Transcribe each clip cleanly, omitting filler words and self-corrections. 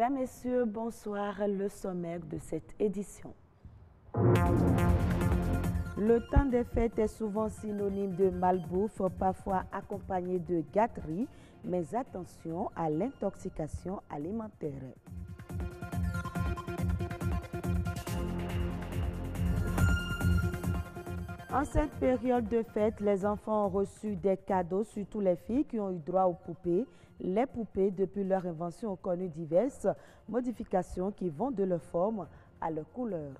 Mesdames, Messieurs, bonsoir. Le sommaire de cette édition. Le temps des fêtes est souvent synonyme de malbouffe, parfois accompagné de gâteries, mais attention à l'intoxication alimentaire. En cette période de fête, les enfants ont reçu des cadeaux, surtout les filles qui ont eu droit aux poupées. Les poupées, depuis leur invention, ont connu diverses modifications qui vont de leur forme à leur couleur.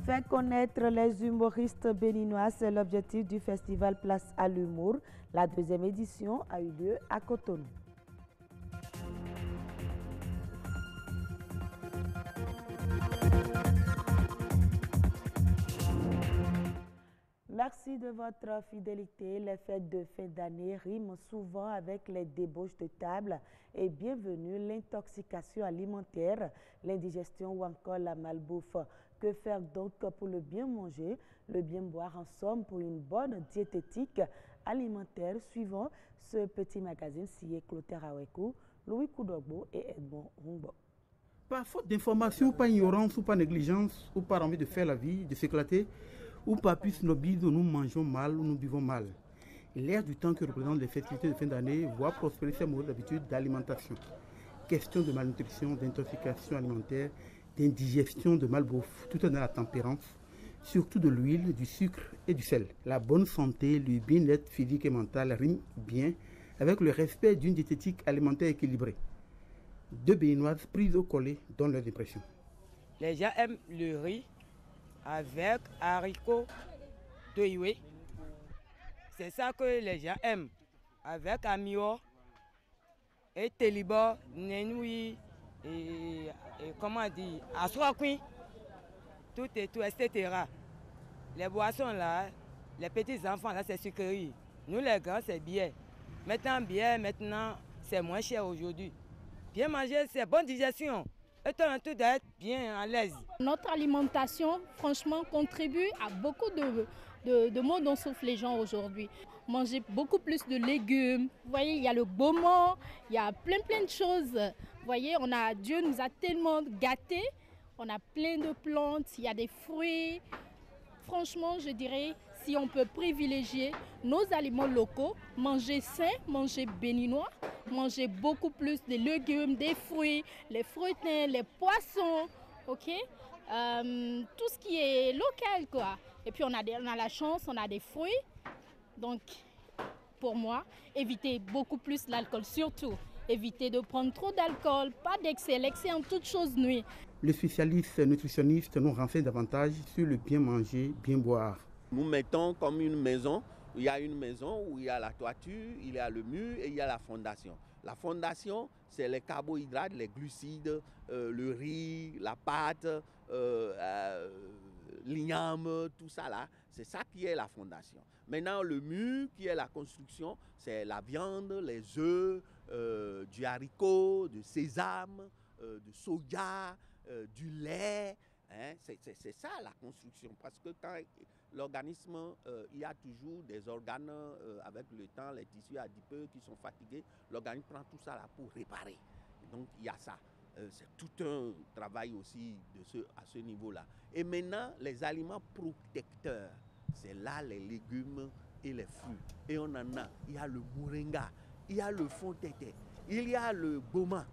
Faire connaître les humoristes béninois, c'est l'objectif du festival Place à l'humour. La deuxième édition a eu lieu à Cotonou. Merci de votre fidélité. Les fêtes de fin d'année riment souvent avec les débauches de table et bienvenue l'intoxication alimentaire, l'indigestion ou encore la malbouffe. Que faire donc pour le bien manger, le bien boire, en somme pour une bonne diététique alimentaire? Suivant ce petit magazine signé Clotaire Awekou, Louis Koudogbo et Edmond Rumbo. Par faute d'information, par ignorance ou par négligence, ou par envie de faire la vie, de s'éclater, ou par plus snobisme, nous mangeons mal ou nous buvons mal. L'air du temps que représentent les festivités de fin d'année voit prospérer ces mauvaises habitudes d'alimentation. Question de malnutrition, d'intoxication alimentaire, d'indigestion, de malbouffe, tout dans la tempérance, surtout de l'huile, du sucre et du sel. La bonne santé, le bien-être physique et mental riment bien avec le respect d'une diététique alimentaire équilibrée. Deux Béninoises prises au collet donnent leurs impressions. Les gens aiment le riz avec haricots toyoué. C'est ça que les gens aiment. Avec amio et télibo, nénoui et comment dire, assoakui, tout et tout, etc. Les boissons là, les petits enfants là, c'est sucrerie. Nous les grands, c'est bien. Maintenant, c'est moins cher aujourd'hui. Bien manger, c'est bonne digestion. Et tout d'être bien à l'aise. Notre alimentation, franchement, contribue à beaucoup de maux dont souffrent les gens aujourd'hui. Manger beaucoup plus de légumes. Vous voyez, il y a le beaumont, il y a plein de choses. Vous voyez, Dieu nous a tellement gâtés. On a plein de plantes, il y a des fruits. Franchement, je dirais, si on peut privilégier nos aliments locaux, manger sain, manger béninois, manger beaucoup plus de légumes, des fruits, les fruitins, les poissons, ok? Tout ce qui est local, quoi. Et puis on a la chance, on a des fruits. Donc, pour moi, éviter beaucoup plus l'alcool, surtout. Éviter de prendre trop d'alcool, pas d'excès. L'excès en toute chose nuit. Les spécialistes nutritionnistes nous renseignent davantage sur le bien manger, bien boire. Nous mettons comme une maison. Il y a une maison où il y a la toiture, il y a le mur et il y a la fondation. La fondation, c'est les carbohydrates, les glucides, le riz, la pâte, l'igname, tout ça là. C'est ça qui est la fondation. Maintenant, le mur qui est la construction, c'est la viande, les œufs, du haricot, du sésame, du soja, du lait. Hein, c'est ça la construction. Parce que quand l'organisme, il y a toujours des organes avec le temps, les tissus adipeux qui sont fatigués. L'organisme prend tout ça là pour réparer. Et donc il y a ça. C'est tout un travail aussi à ce niveau-là. Et maintenant, les aliments protecteurs, c'est là les légumes et les fruits. Et on en a. Il y a le moringa, il y a le fond tété, il y a le goma.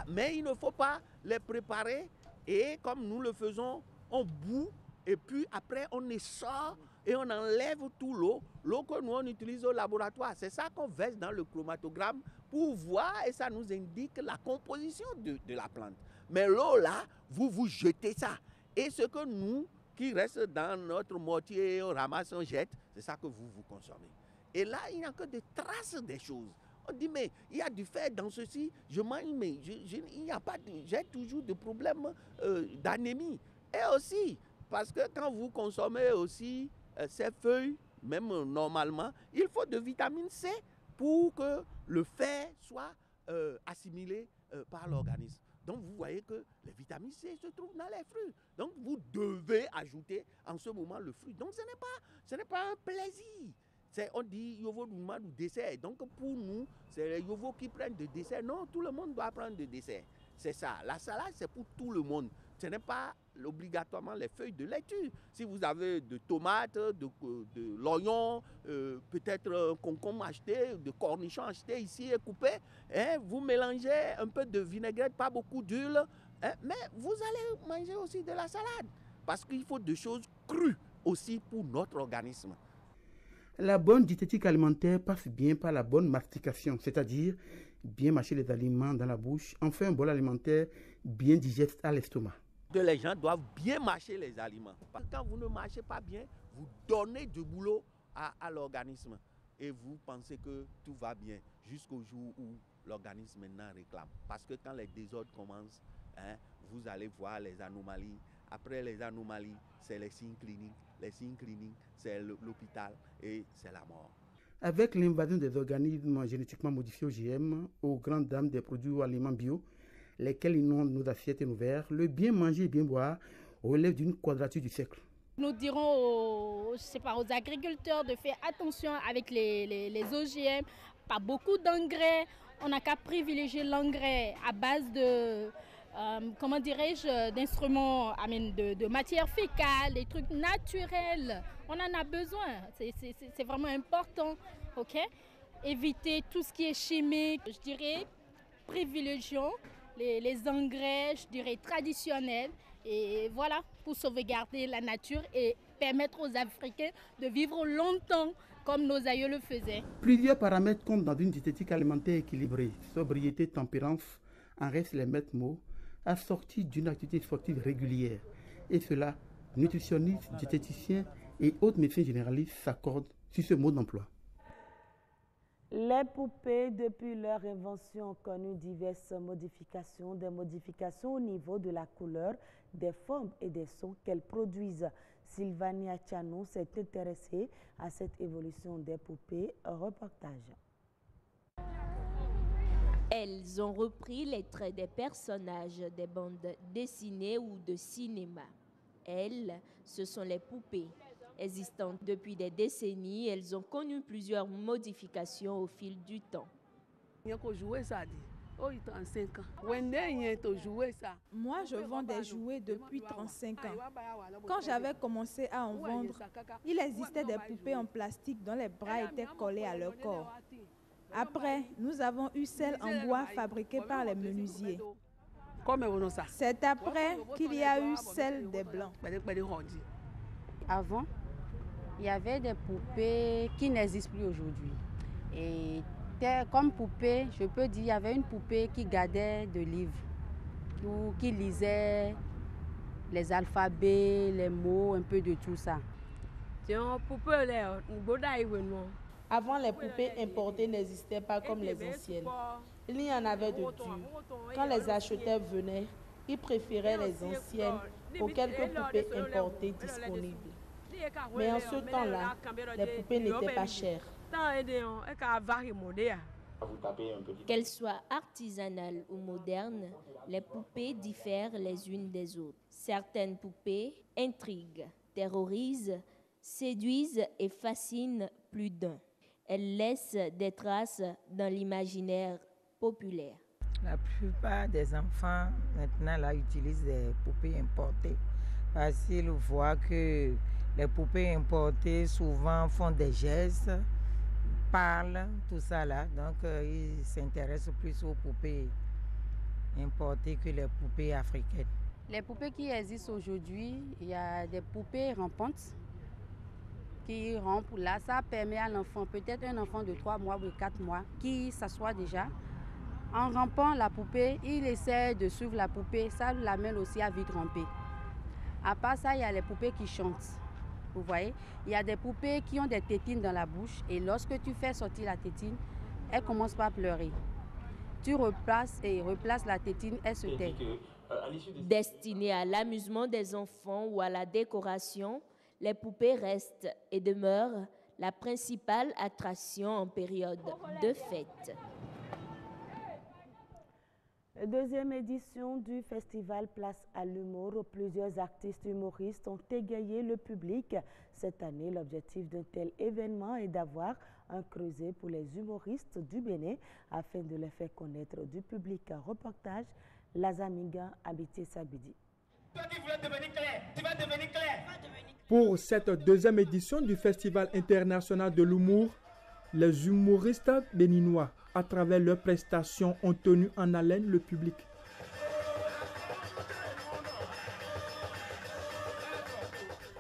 Mais il ne faut pas les préparer et comme nous le faisons, on bout et puis après on essore et on enlève tout l'eau que nous on utilise au laboratoire. C'est ça qu'on verse dans le chromatogramme pour voir et ça nous indique la composition de la plante. Mais l'eau là, vous jetez ça. Et ce que nous, qui reste dans notre mortier, on ramasse, on jette, c'est ça que vous consommez. Et là, il n'y a que des traces des choses. On dit, mais il y a du fer dans ceci, je mange, mais il n'y a pas j'ai toujours des problèmes d'anémie. Et aussi, parce que quand vous consommez aussi ces feuilles, même normalement, il faut de vitamine C pour que le fer soit assimilé par l'organisme. Donc vous voyez que les vitamines C se trouvent dans les fruits. Donc vous devez ajouter en ce moment le fruit. Donc ce n'est pas un plaisir. On dit Yovo Douma du dessert. Donc pour nous, c'est les Yovo qui prennent de dessert. Non, tout le monde doit prendre de dessert. C'est ça. La salade, c'est pour tout le monde. Ce n'est pas obligatoirement les feuilles de laitue. Si vous avez de tomates, de l'oignon, peut-être un concombre acheté, de cornichons achetés ici et coupés, vous mélangez un peu de vinaigrette, pas beaucoup d'huile, mais vous allez manger aussi de la salade. Parce qu'il faut des choses crues aussi pour notre organisme. La bonne diététique alimentaire passe bien par la bonne mastication, c'est-à-dire bien mâcher les aliments dans la bouche, enfin un bol alimentaire bien digeste à l'estomac. Les gens doivent bien mâcher les aliments. Parce que quand vous ne mâchez pas bien, vous donnez du boulot à l'organisme. Et vous pensez que tout va bien jusqu'au jour où l'organisme maintenant réclame. Parce que quand les désordres commencent, vous allez voir les anomalies. Après les anomalies, c'est les signes cliniques. Les signes cliniques, c'est l'hôpital et c'est la mort. Avec l'invasion des organismes génétiquement modifiés OGM aux grandes dames des produits ou aliments bio, lesquels inondent nos assiettes et nos verres, le bien manger et bien boire relève d'une quadrature du cercle. Nous dirons aux agriculteurs de faire attention avec les OGM, pas beaucoup d'engrais. On n'a qu'à privilégier l'engrais à base de, d'instruments, de matières fécales, des trucs naturels. On en a besoin, c'est vraiment important, ok? Éviter tout ce qui est chimique, je dirais, privilégions les engrais, je dirais, traditionnels. Et voilà, pour sauvegarder la nature et permettre aux Africains de vivre longtemps comme nos aïeux le faisaient. Plusieurs paramètres comptent dans une diététique alimentaire équilibrée. Sobriété, tempérance en restent les maîtres mots, assortis d'une activité sportive régulière. Et cela, nutritionnistes, diététiciens et autres médecins généralistes s'accordent sur ce mode d'emploi. Les poupées, depuis leur invention, ont connu diverses modifications, des modifications au niveau de la couleur, des formes et des sons qu'elles produisent. Sylvania Tchanou s'est intéressée à cette évolution des poupées. Un reportage. Elles ont repris les traits des personnages des bandes dessinées ou de cinéma. Elles, ce sont les poupées. Existantes depuis des décennies, elles ont connu plusieurs modifications au fil du temps. Moi, je vends des jouets depuis 35 ans. Quand j'avais commencé à en vendre, il existait des poupées en plastique dont les bras étaient collés à leur corps. Après, nous avons eu celles en bois fabriquées par les menuisiers. C'est après qu'il y a eu celles des Blancs. Avant, il y avait des poupées qui n'existent plus aujourd'hui. Et comme poupée, je peux dire, il y avait une poupée qui gardait des livres, ou qui lisait les alphabets, les mots, un peu de tout ça. Avant, les poupées importées n'existaient pas comme les anciennes. Il y en avait de tout. Quand les acheteurs venaient, ils préféraient les anciennes aux quelques poupées importées disponibles. Mais en ce temps-là, les poupées n'étaient pas chères. Qu'elles soient artisanales ou modernes, les poupées diffèrent les unes des autres. Certaines poupées intriguent, terrorisent, séduisent et fascinent plus d'un. Elles laissent des traces dans l'imaginaire populaire. La plupart des enfants maintenant là, utilisent des poupées importées parce qu'ils voient que les poupées importées souvent font des gestes, parlent, tout ça là. Donc ils s'intéressent plus aux poupées importées que les poupées africaines. Les poupées qui existent aujourd'hui, il y a des poupées rampantes qui rampent. Là, ça permet à l'enfant, peut-être un enfant de 3 mois ou 4 mois, qui s'assoit déjà. En rampant la poupée, il essaie de suivre la poupée, ça l'amène aussi à vite ramper. À part ça, il y a les poupées qui chantent. Vous voyez, il y a des poupées qui ont des tétines dans la bouche et lorsque tu fais sortir la tétine, elle commence par pleurer. Tu replaces la tétine, elle se tait. Destinées à l'amusement des enfants ou à la décoration, les poupées restent et demeurent la principale attraction en période de fête. Deuxième édition du festival Place à l'humour. Plusieurs artistes humoristes ont égayé le public. Cette année, l'objectif d'un tel événement est d'avoir un creuset pour les humoristes du Bénin afin de les faire connaître du public. Un reportage, Lazamiga Abiti Sabidi. Pour cette deuxième édition du Festival international de l'humour, les humoristes béninois, à travers leurs prestations, ont tenu en haleine le public.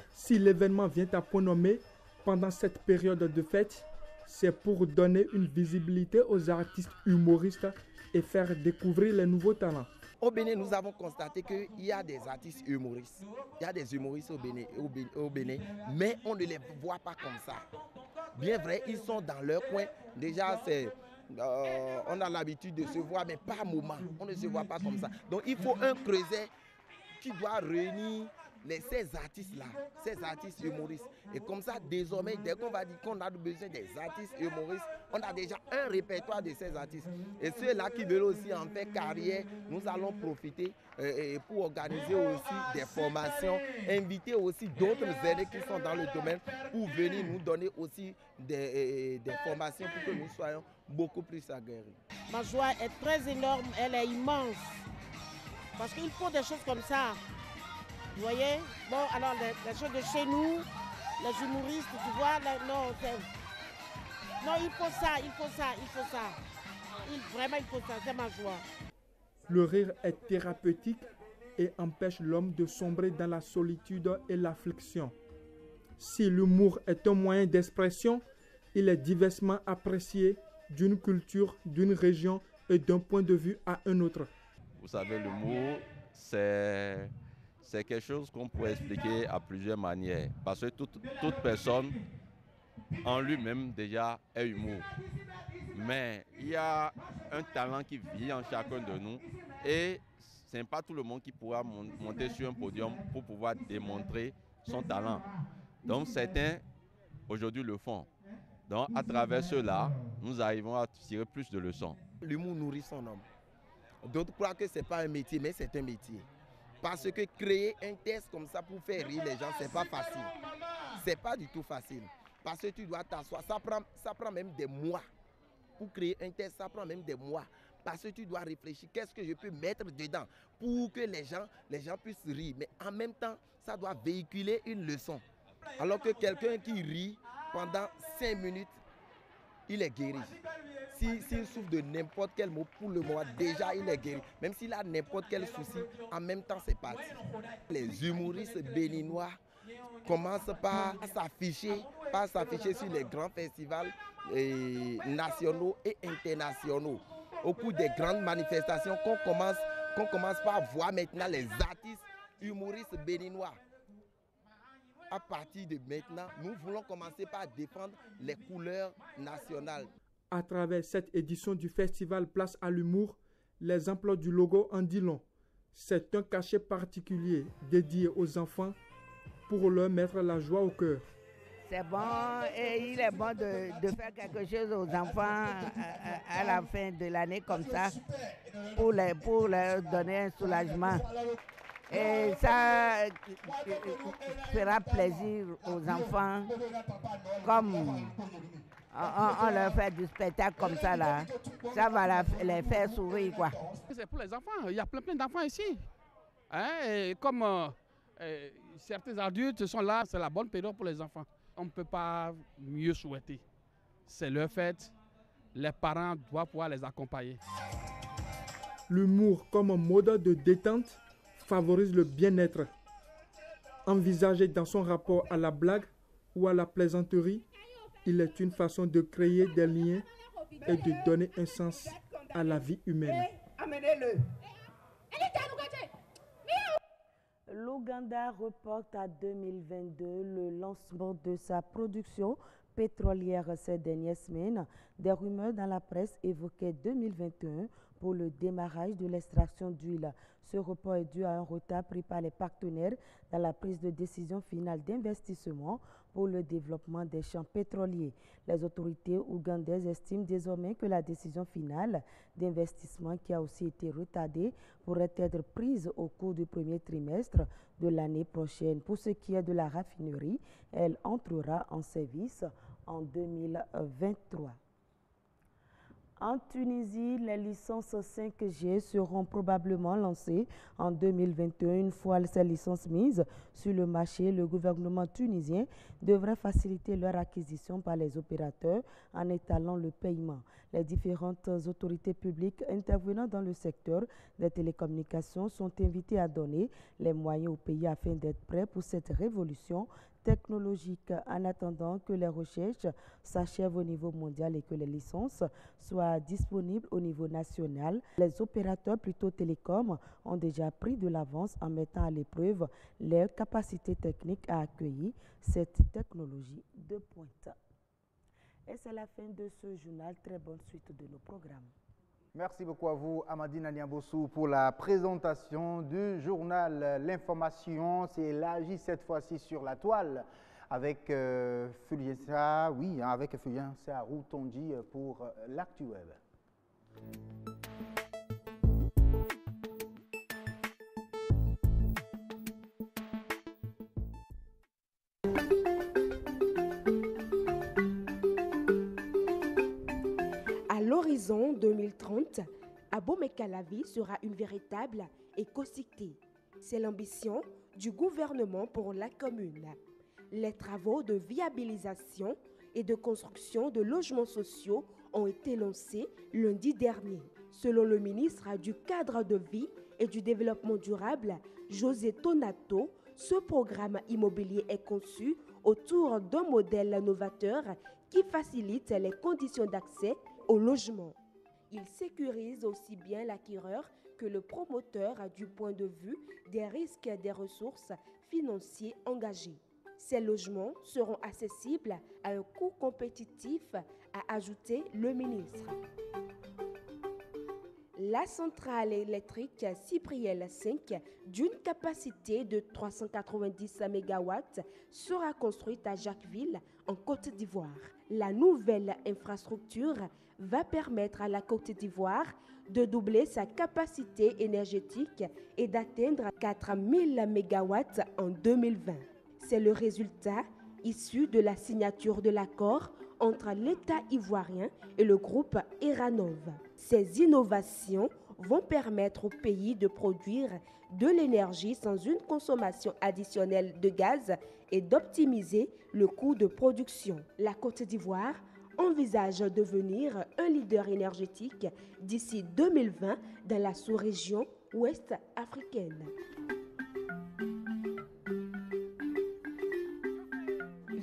Si l'événement vient à point nommé pendant cette période de fête, c'est pour donner une visibilité aux artistes humoristes et faire découvrir les nouveaux talents. Au Bénin, nous avons constaté qu'il y a des artistes humoristes. Il y a des humoristes au Bénin, mais on ne les voit pas comme ça. Bien vrai, ils sont dans leur coin. Déjà, on a l'habitude de se voir, mais pas à moment. On ne se voit pas comme ça. Donc, il faut un creuset qui doit réunir ces artistes-là, ces artistes humoristes. Et comme ça, désormais, dès qu'on va dire qu'on a besoin des artistes humoristes, on a déjà un répertoire de ces artistes. Et ceux-là qui veulent aussi en faire carrière, nous allons profiter pour organiser aussi des formations, inviter aussi d'autres aînés qui sont dans le domaine pour venir nous donner aussi des formations pour que nous soyons beaucoup plus aguerris. Ma joie est très énorme, elle est immense. Parce qu'il faut des choses comme ça. Vous voyez? Bon, alors les choses de chez nous, les humoristes, tu vois, non, il faut ça, il faut ça, il faut ça. Vraiment, il faut ça, c'est ma joie. Le rire est thérapeutique et empêche l'homme de sombrer dans la solitude et l'affliction. Si l'humour est un moyen d'expression, il est diversement apprécié d'une culture, d'une région et d'un point de vue à un autre. Vous savez, l'humour, c'est quelque chose qu'on pourrait expliquer à plusieurs manières. Parce que toute personne en lui-même déjà est humour. Mais il y a un talent qui vit en chacun de nous et ce n'est pas tout le monde qui pourra monter sur un podium pour pouvoir démontrer son talent. Donc certains aujourd'hui le font. Donc à travers cela, nous arrivons à tirer plus de leçons. L'humour nourrit son homme. D'autres croient que ce n'est pas un métier, mais c'est un métier. Parce que créer un texte comme ça pour faire rire les gens, c'est pas facile. C'est pas du tout facile. Parce que tu dois t'asseoir. Ça prend même des mois. Pour créer un texte, ça prend même des mois. Parce que tu dois réfléchir, qu'est-ce que je peux mettre dedans pour que les gens puissent rire. Mais en même temps, ça doit véhiculer une leçon. Alors que quelqu'un qui rit pendant 5 minutes, il est guéri. S'il souffre de n'importe quel mot pour le moment, déjà il est guéri. Même s'il a n'importe quel souci, en même temps c'est parti. Les humoristes béninois commencent par s'afficher sur les grands festivals nationaux et internationaux. Au cours des grandes manifestations qu'on commence par voir maintenant les artistes humoristes béninois. À partir de maintenant, nous voulons commencer par défendre les couleurs nationales. À travers cette édition du festival Place à l'humour, les emplois du logo en dit long. C'est un cachet particulier dédié aux enfants pour leur mettre la joie au cœur. C'est bon et il est bon de faire quelque chose aux enfants à la fin de l'année comme ça pour leur donner un soulagement. Et ça fera plaisir aux enfants comme on leur fait du spectacle comme ça là. Ça va les faire sourire quoi. C'est pour les enfants, il y a plein d'enfants ici. Hein? Et comme certains adultes sont là, c'est la bonne période pour les enfants. On ne peut pas mieux souhaiter. C'est leur fête, les parents doivent pouvoir les accompagner. L'humour comme un mode de détente favorise le bien-être. Envisagé dans son rapport à la blague ou à la plaisanterie, il est une façon de créer des liens et de donner un sens à la vie humaine. L'Ouganda reporte à 2022 le lancement de sa production pétrolière ces dernières semaines. Des rumeurs dans la presse évoquaient 2021 pour le démarrage de l'extraction d'huile. Ce report est dû à un retard pris par les partenaires dans la prise de décision finale d'investissement. pour le développement des champs pétroliers. Les autorités ougandaises estiment désormais que la décision finale d'investissement, qui a aussi été retardée, pourrait être prise au cours du premier trimestre de l'année prochaine. Pour ce qui est de la raffinerie, elle entrera en service en 2023. En Tunisie, les licences 5G seront probablement lancées en 2021. Une fois ces licences mises sur le marché, le gouvernement tunisien devrait faciliter leur acquisition par les opérateurs en étalant le paiement. Les différentes autorités publiques intervenant dans le secteur des télécommunications sont invitées à donner les moyens au pays afin d'être prêts pour cette révolution technologique. En attendant que les recherches s'achèvent au niveau mondial et que les licences soient disponibles au niveau national, les opérateurs plutôt télécoms ont déjà pris de l'avance en mettant à l'épreuve leurs capacités techniques à accueillir cette technologie de pointe. Et c'est la fin de ce journal. Très bonne suite de nos programmes. Merci beaucoup à vous, Amadine Niambossou, pour la présentation du journal. L'information s'est élargie cette fois-ci sur la toile avec Fulgensia, avec Fulgensia Routondi pour l'Actu Web. À l'horizon 2030, Abomey-Calavi sera une véritable écocité. C'est l'ambition du gouvernement pour la commune. Les travaux de viabilisation et de construction de logements sociaux ont été lancés lundi dernier. Selon le ministre du Cadre de vie et du Développement durable, José Tonato, ce programme immobilier est conçu autour d'un modèle novateur qui facilite les conditions d'accès au logement. Il sécurise aussi bien l'acquéreur que le promoteur du point de vue des risques des ressources financières engagées. Ces logements seront accessibles à un coût compétitif, a ajouté le ministre. La centrale électrique Cypriel 5, d'une capacité de 390 MW, sera construite à Jacquesville, en Côte d'Ivoire. La nouvelle infrastructure va permettre à la Côte d'Ivoire de doubler sa capacité énergétique et d'atteindre 4000 MW en 2020. C'est le résultat issu de la signature de l'accord entre l'État ivoirien et le groupe Eranov. Ces innovations vont permettre au pays de produire de l'énergie sans une consommation additionnelle de gaz et d'optimiser le coût de production. La Côte d'Ivoire envisage de devenir un leader énergétique d'ici 2020 dans la sous-région ouest africaine.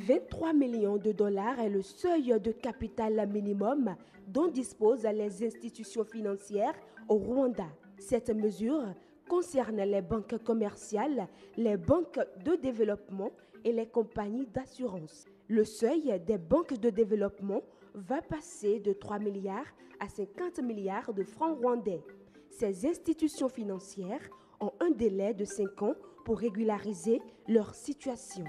23 millions de dollars est le seuil de capital minimum dont disposent les institutions financières au Rwanda. Cette mesure concerne les banques commerciales, les banques de développement et les compagnies d'assurance. Le seuil des banques de développement va passer de 3 milliards à 50 milliards de francs rwandais. Ces institutions financières ont un délai de 5 ans pour régulariser leur situation.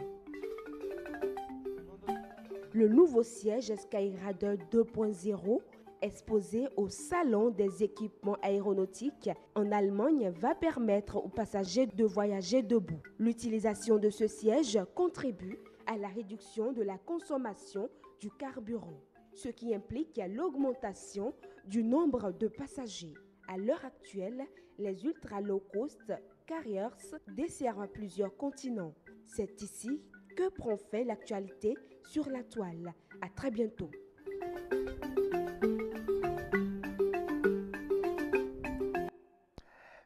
Le nouveau siège Skyrad 2.0, exposé au Salon des équipements aéronautiques en Allemagne, va permettre aux passagers de voyager debout. L'utilisation de ce siège contribue à la réduction de la consommation du carburant, ce qui implique l'augmentation du nombre de passagers. À l'heure actuelle, les ultra-low-cost carriers desservent plusieurs continents. C'est ici que prend fin l'actualité sur la toile. À très bientôt.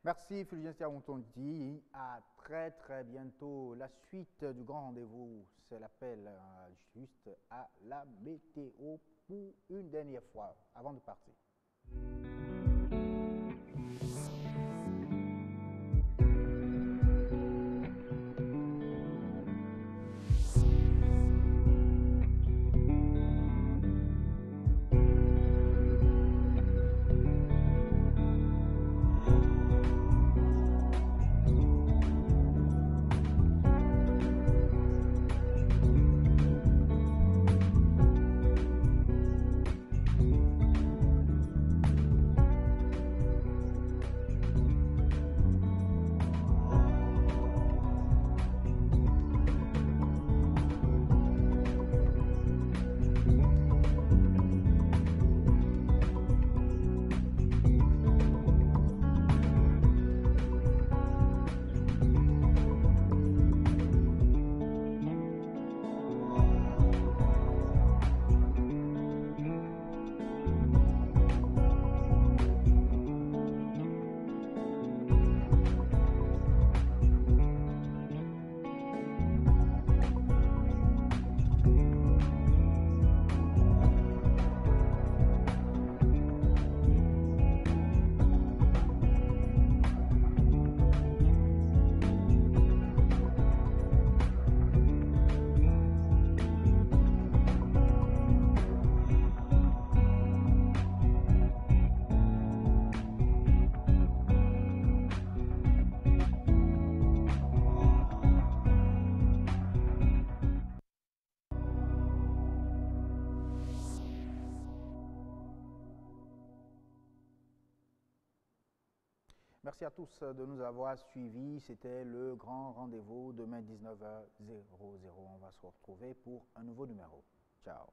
Merci Fulgensia Routondi. À très bientôt. La suite du grand rendez-vous, c'est l'appel juste à la météo pour une dernière fois avant de partir. Merci à tous de nous avoir suivis. C'était le grand rendez-vous demain 19h00. On va se retrouver pour un nouveau numéro. Ciao.